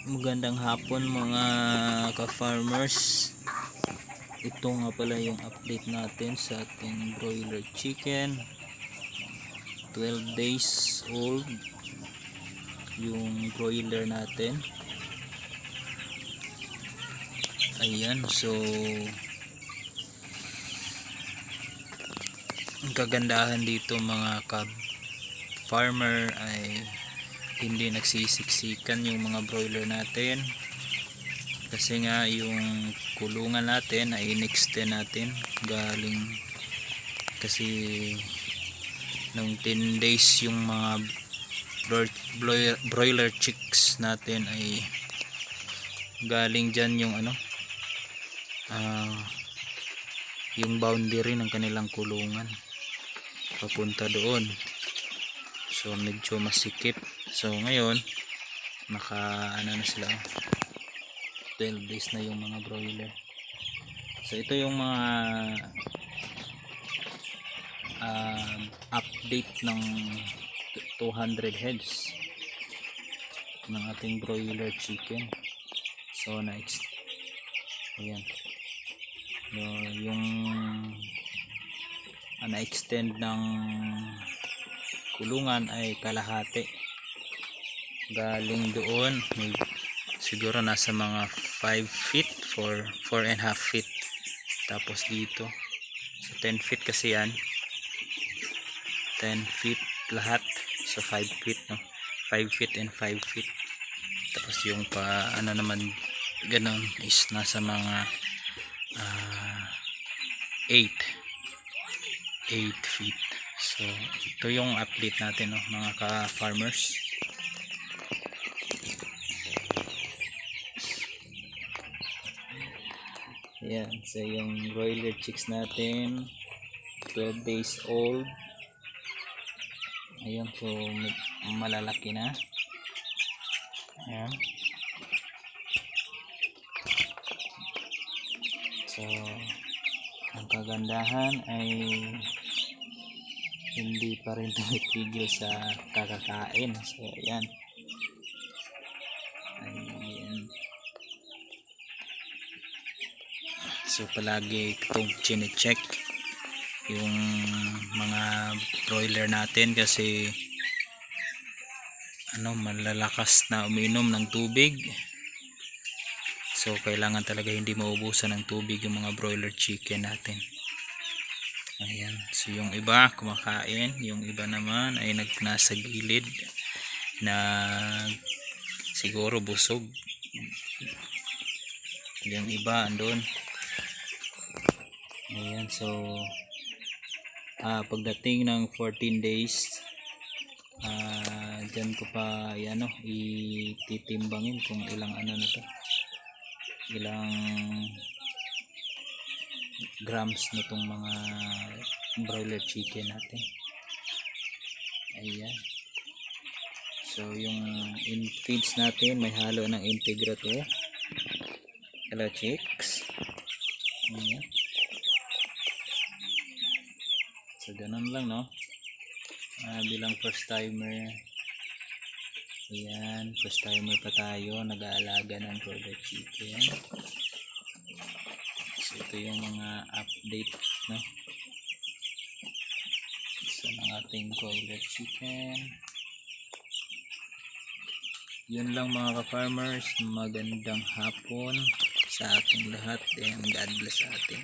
Magandang hapon mga ka-farmers. Ito nga pala yung update natin sa ating broiler chicken. 12 days old yung broiler natin. Ayan, so ang kagandahan dito mga ka-farmer ay hindi nagsisiksikan yung mga broiler natin. Kasi nga yung kulungan natin ay in-extend natin galing kasi nung 10 days yung mga broiler chicks natin ay galing dyan yung yung boundary ng kanilang kulungan papunta doon, so medyo masikip. So ngayon na sila, 12 days na yung mga broiler. So ito yung mga update ng 200 heads ng ating broiler chicken. So next, ayan, yung na-extend ng kulungan ay kalahati galing doon, siguro nasa mga 5 feet for 4.5 feet, tapos dito so 10 feet kasi yan, 10 feet lahat, so 5 feet, no, 5 feet and 5 feet. Tapos yung pa naman ganon is nasa mga 8 feet. So ito yung update natin, no, mga ka-farmers. Ayan, so yung broiler chicks natin 12 days old. Ayan, so malalaki na. Ayan, so ang kagandahan ay hindi pa rin tumitigil sa kakakain. So ayan, so palagi itong chine-check yung mga broiler natin kasi malalakas na uminom ng tubig. So kailangan talaga hindi maubusan ng tubig yung mga broiler chicken natin. Ayan, so yung iba kumakain, yung iba naman ay nasa gilid na siguro busog. Yung iba andun. Ayan, so pagdating ng 14 days dyan ko pa ititimbangin kung ilang na to, ilang grams na tong mga broiler chicken natin. Ayan, so yung feeds natin may halo ng Integra to. Hello chicks. Ayan, so ganun lang, no, bilang first timer. Ayan, first timer pa tayo, nag-aalaga ng broiler chicken. So ito yung mga update, no, sa mga ating broiler chicken. Yun lang mga ka-farmers, magandang hapon sa ating lahat and God bless sa ating